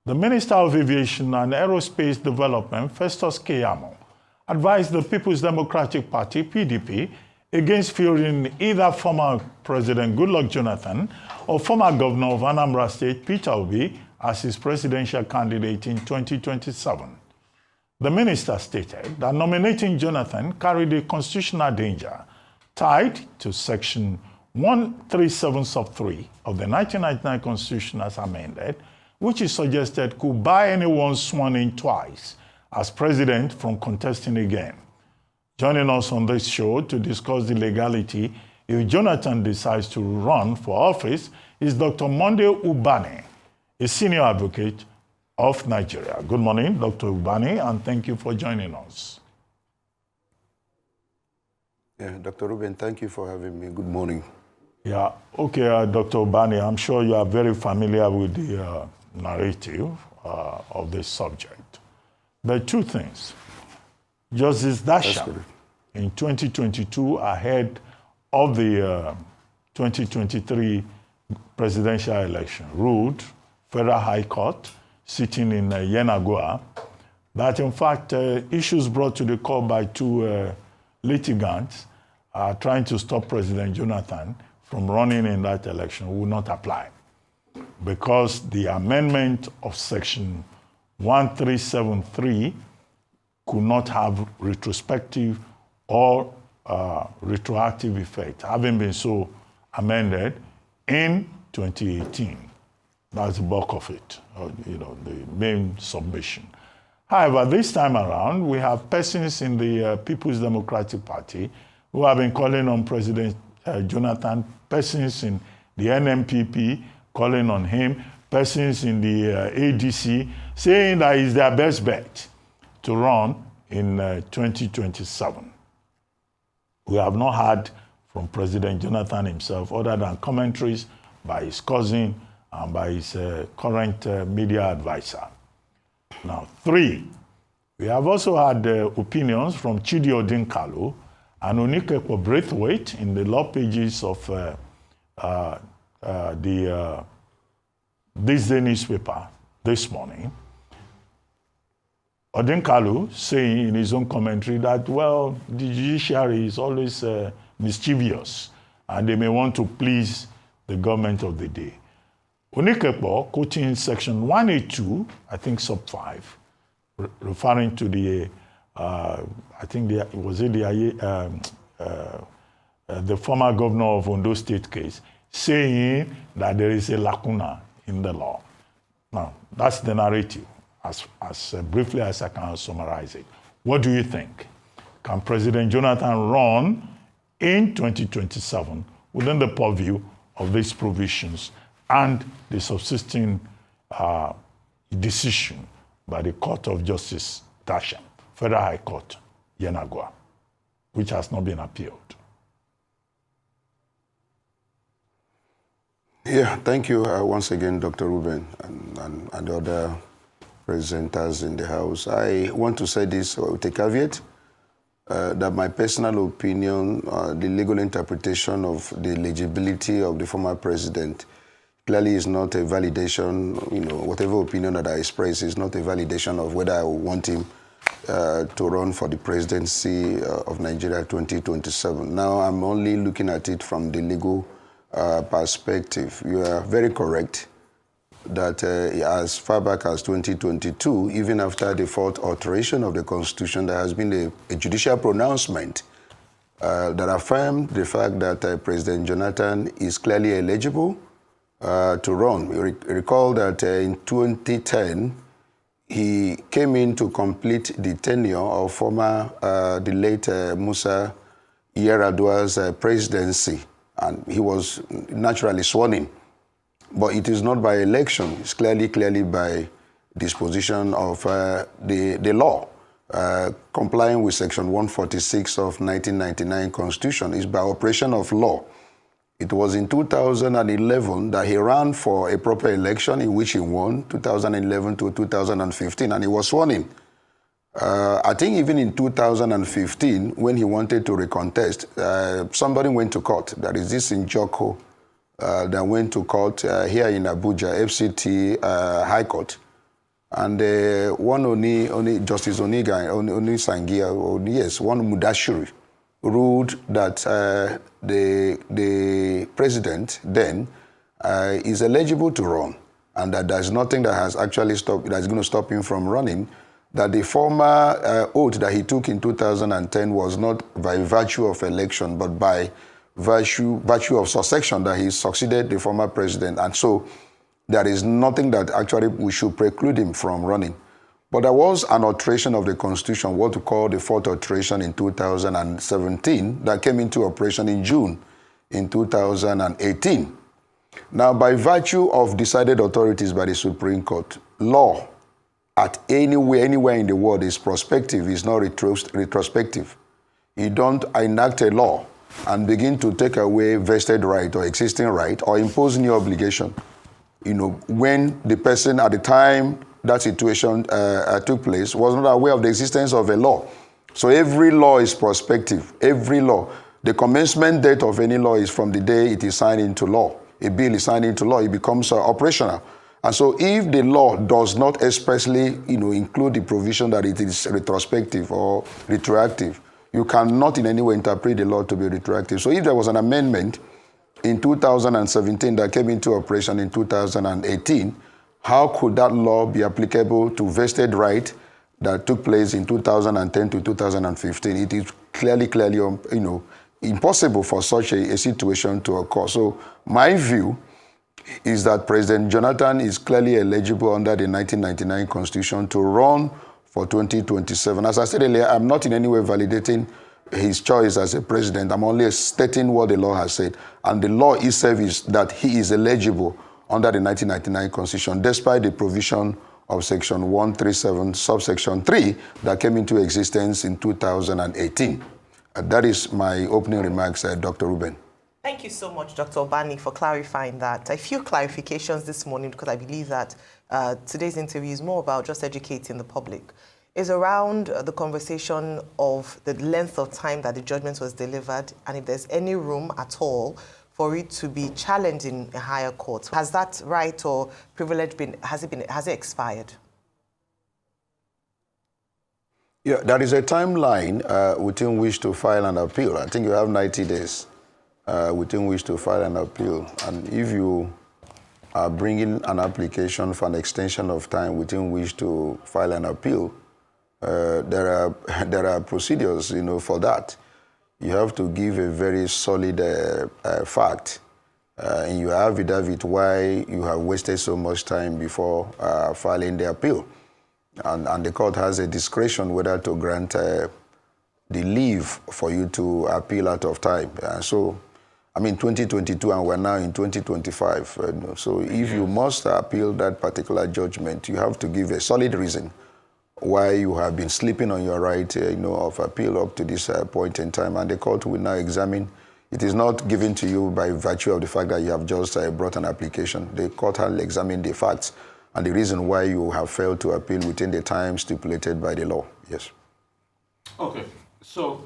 The Minister of Aviation and Aerospace Development, Festus Keyamo, advised the People's Democratic Party, PDP, against fielding either former President Goodluck Jonathan or former Governor of Anambra State, Peter Obi, as his presidential candidate in 2027. The minister stated that nominating Jonathan carried a constitutional danger tied to Section 137 sub 3 of the 1999 Constitution as amended, which is suggested could bar anyone sworn in twice as president from contesting again. Joining us on this show to discuss the legality if Jonathan decides to run for office is Dr. Monday Ubani, a senior advocate of Nigeria. Good morning, Dr. Ubani, and thank you for joining us. Yeah, Dr. Ruben, thank you for having me. Good morning. Yeah, okay, Dr. Ubani, I'm sure you are very familiar with the narrative of this subject. There are two things. Justice Dasha, in 2022, ahead of the 2023 presidential election, ruled, Federal High Court, sitting in Yenagoa, that in fact issues brought to the court by two litigants trying to stop President Jonathan from running in that election will not apply because the amendment of Section 1373 could not have retrospective or retroactive effect, having been so amended in 2018. That's the bulk of it, the main submission. However, this time around, we have persons in the People's Democratic Party who have been calling on President Jonathan, persons in the NMPP calling on him, persons in the ADC saying that it's their best bet to run in 2027. We have not heard from President Jonathan himself other than commentaries by his cousin and by his current media advisor. Now, 3, we have also had opinions from Chidi Odinkalu and Onikepo Braithwaite in the law pages of this day newspaper this morning. Odinkalu saying in his own commentary that, well, the judiciary is always mischievous and they may want to please the government of the day. Onikepo, quoting Section 182, I think sub 5, referring to the, the former governor of Ondo State case, saying that there is a lacuna in the law. Now, that's the narrative, as briefly as I can summarize it. What do you think? Can President Jonathan run in 2027 within the purview of these provisions and the subsisting decision by the Court of Justice Dasha, Federal High Court, Yenagoa, which has not been appealed? Yeah, thank you once again, Dr. Ruben, and the other presenters in the House. I want to say this with a caveat, that my personal opinion, the legal interpretation of the eligibility of the former president clearly is not a validation, whatever opinion that I express is not a validation of whether I want him to run for the presidency of Nigeria 2027. Now, I'm only looking at it from the legal perspective. You are very correct that as far back as 2022, even after the fourth alteration of the Constitution, there has been a judicial pronouncement that affirmed the fact that President Jonathan is clearly eligible to run. You recall that in 2010, he came in to complete the tenure of former, the late Musa Yar'Adua's presidency, and he was naturally sworn in. But it is not by election, it's clearly by disposition of the law. Complying with Section 146 of 1999 Constitution is by operation of law. It was in 2011 that he ran for a proper election in which he won, 2011 to 2015, and he was sworn in. I think even in 2015, when he wanted to recontest, somebody went to court. That is this in Joko that went to court here in Abuja, FCT High Court, And one Justice Onisangia, yes, one Mudashiri, ruled that the president then is eligible to run, and that there's nothing that has actually stopped, that's going to stop him from running, that the former oath that he took in 2010 was not by virtue of election, but by virtue of succession, that he succeeded the former president. And so there is nothing that actually we should preclude him from running. But there was an alteration of the Constitution, what we call the fourth alteration in 2017, that came into operation in June in 2018. Now, by virtue of decided authorities by the Supreme Court, law at anywhere in the world is prospective, is not retrospective. You don't enact a law and begin to take away vested right or existing right or impose new obligation. When the person at the time that situation took place was not aware of the existence of a law. So every law is prospective, every law. The commencement date of any law is from the day it is signed into law. A bill is signed into law, it becomes operational. And so if the law does not expressly include the provision that it is retrospective or retroactive, you cannot in any way interpret the law to be retroactive. So if there was an amendment in 2017 that came into operation in 2018, how could that law be applicable to vested right that took place in 2010 to 2015? It is clearly, impossible for such a situation to occur. So my view is that President Jonathan is clearly eligible under the 1999 Constitution to run for 2027. As I said earlier, I'm not in any way validating his choice as a president. I'm only stating what the law has said. And the law itself is that he is eligible under the 1999 Constitution, despite the provision of Section 137, subsection 3, that came into existence in 2018. That is my opening remarks, Dr. Ruben. Thank you so much, Dr. Ubani, for clarifying that. A few clarifications this morning, because I believe that today's interview is more about just educating the public, is around the conversation of the length of time that the judgment was delivered, and if there's any room at all for it to be challenged in a higher court. Has that right or privilege has it expired? Yeah, there is a timeline within which to file an appeal. I think you have 90 days within which to file an appeal. And if you are bringing an application for an extension of time within which to file an appeal, there are procedures, for that. You have to give a very solid fact, and you have affidavit why you have wasted so much time before filing the appeal. And the court has a discretion whether to grant the leave for you to appeal out of time. So, 2022 and we're now in 2025. So if you must appeal that particular judgment, you have to give a solid reason why you have been sleeping on your right, of appeal up to this point in time. And the court will now examine. It is not given to you by virtue of the fact that you have just brought an application. The court will examine the facts and the reason why you have failed to appeal within the time stipulated by the law. Yes. Okay. So,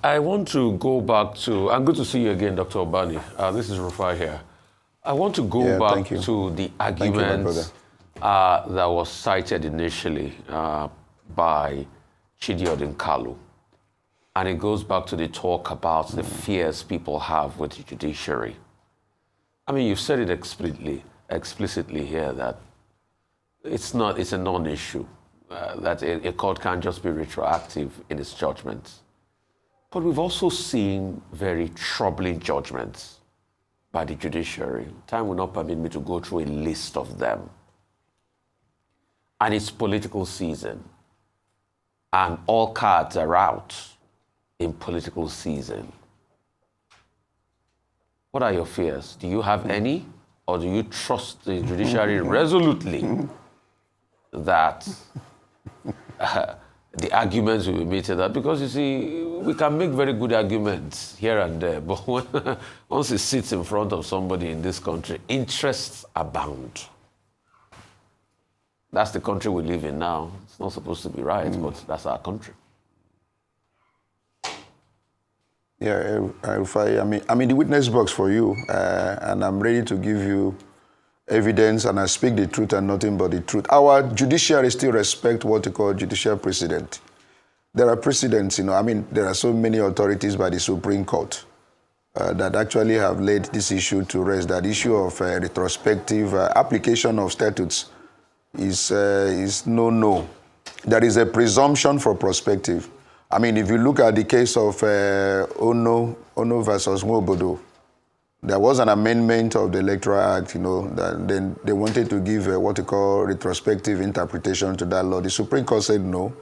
I want to go back to, and good to see you again, Dr. Ubani. This is Rufai here. I want to go back to the arguments that was cited initially by Chidiodin Kalu. And it goes back to the talk about the fears people have with the judiciary. You've said it explicitly here that it's a non-issue, that a court can't just be retroactive in its judgments. But we've also seen very troubling judgments by the judiciary. Time will not permit me to go through a list of them. And it's political season. And all cards are out in political season. What are your fears? Do you have any? Or do you trust the judiciary resolutely that the arguments will be meted out? Because you see, we can make very good arguments here and there, but once it sits in front of somebody in this country, interests abound. That's the country we live in now. It's not supposed to be right, but that's our country. Yeah, I'm in the witness box for you, and I'm ready to give you evidence and I speak the truth and nothing but the truth. Our judiciary still respect what we call judicial precedent. There are precedents, there are so many authorities by the Supreme Court that actually have laid this issue to rest. That issue of retrospective application of statutes is no. There is a presumption for prospective. If you look at the case of Ono versus Nwobodo, there was an amendment of the Electoral Act, that then they wanted to give what we call retrospective interpretation to that law. The Supreme Court said no.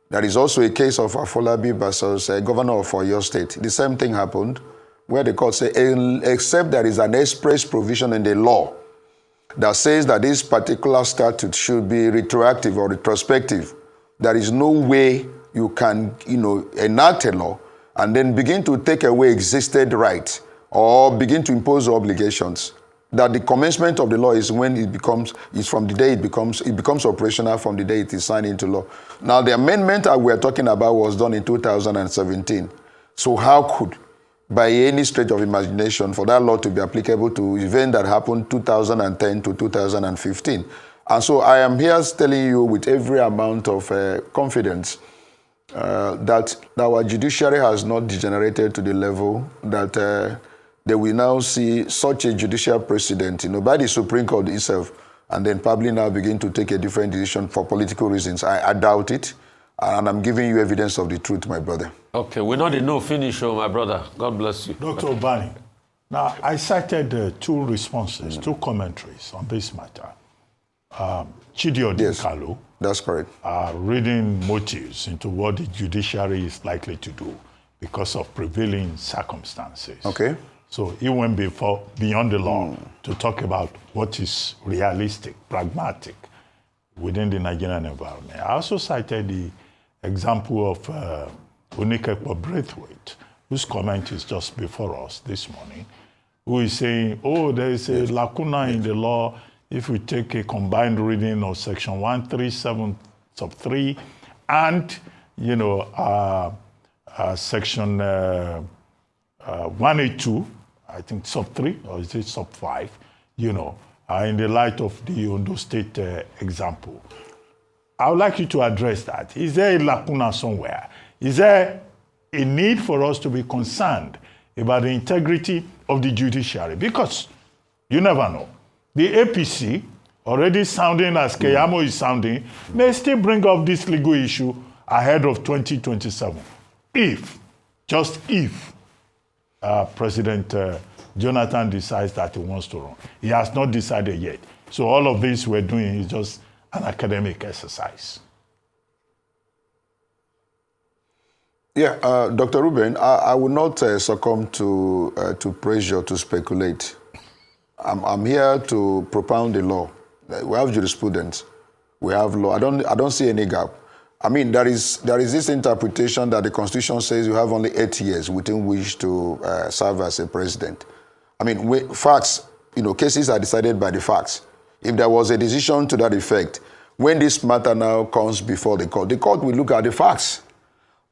There is also a case of Afolabi versus Governor of Oyo State. The same thing happened, where the court said, except there is an express provision in the law that says that this particular statute should be retroactive or retrospective, there is no way you can, enact a law and then begin to take away existed rights or begin to impose obligations. That the commencement of the law is when is from the day it becomes operational from the day it is signed into law. Now, the amendment that we're talking about was done in 2017. So how could, by any stretch of imagination, for that law to be applicable to event that happened 2010 to 2015? And so I am here telling you with every amount of confidence that our judiciary has not degenerated to the level that they will now see such a judicial precedent, by the Supreme Court itself, and then probably now begin to take a different decision for political reasons. I doubt it, and I'm giving you evidence of the truth, my brother. Okay, we're not in no finish, my brother. God bless you. Dr. Ubani, now I cited two responses, two commentaries on this matter. Chidi Odinkalu, yes, that's correct. Reading motives into what the judiciary is likely to do because of prevailing circumstances. Okay. So he went beyond the law to talk about what is realistic, pragmatic within the Nigerian environment. I also cited the example of Onikepo Braithwaite, whose comment is just before us this morning, who is saying, there is a lacuna in the law if we take a combined reading of section 137 sub 3 and, section 182, I think sub 3, or is it sub 5, in the light of the Ondo State example. I would like you to address that. Is there a lacuna somewhere? Is there a need for us to be concerned about the integrity of the judiciary? Because you never know. The APC, already sounding as Keyamo is sounding, may still bring up this legal issue ahead of 2027. Just if, President Jonathan decides that he wants to run. He has not decided yet. So all of this we're doing is just an academic exercise. Yeah, Dr. Ruben, I will not succumb to pressure to speculate. I'm here to propound the law. We have jurisprudence. We have law. I don't see any gap. There is this interpretation that the Constitution says you have only 8 years within which to serve as a president. Facts, cases are decided by the facts. If there was a decision to that effect, when this matter now comes before the court will look at the facts.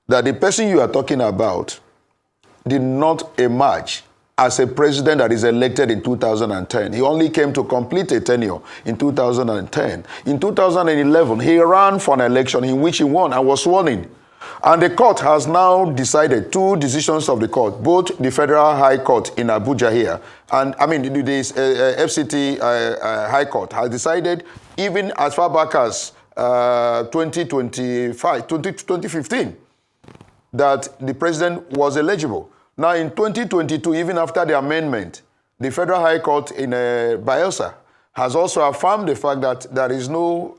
That the person you are talking about did not emerge as a president that is elected in 2010. He only came to complete a tenure in 2010. In 2011, he ran for an election in which he won and was sworn in. And the court has now decided, two decisions of the court, both the Federal High Court in Abuja here, and the FCT High Court has decided, even as far back as 2015, that the president was eligible. Now in 2022, even after the amendment, the Federal High Court in Bayelsa has also affirmed the fact that there is no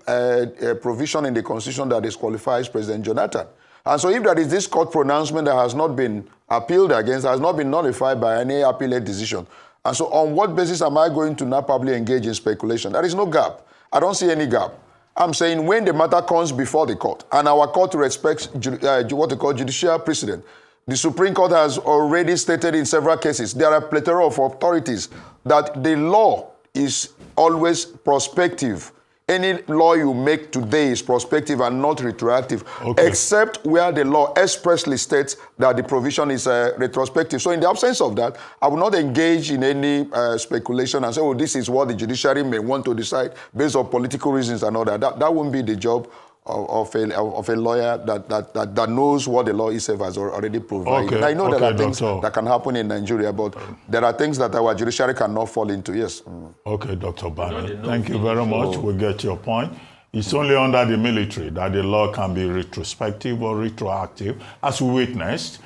provision in the Constitution that disqualifies President Jonathan. And so if there is this court pronouncement that has not been appealed against, has not been nullified by any appellate decision, and so on what basis am I going to now probably engage in speculation? There is no gap. I don't see any gap. I'm saying when the matter comes before the court, and our court respects what they call judicial precedent, the Supreme Court has already stated in several cases, there are a plethora of authorities, that the law is always prospective. any law you make today is prospective and not retroactive, except where the law expressly states that the provision is retrospective. So in the absence of that, I will not engage in any speculation and say, oh, this is what the judiciary may want to decide based on political reasons and all that. That won't be the job of a lawyer that knows what the law itself has already provided. I know there are things that can happen in Nigeria, but there are things that our judiciary cannot fall into, yes. Okay, Dr. Ubani, thank you very much. We get your point. It's only under the military that the law can be retrospective or retroactive, as we witnessed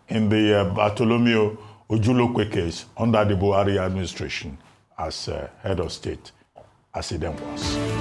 in the Bartholomew Ojulokwe case under the Buhari administration as head of state, as it then was.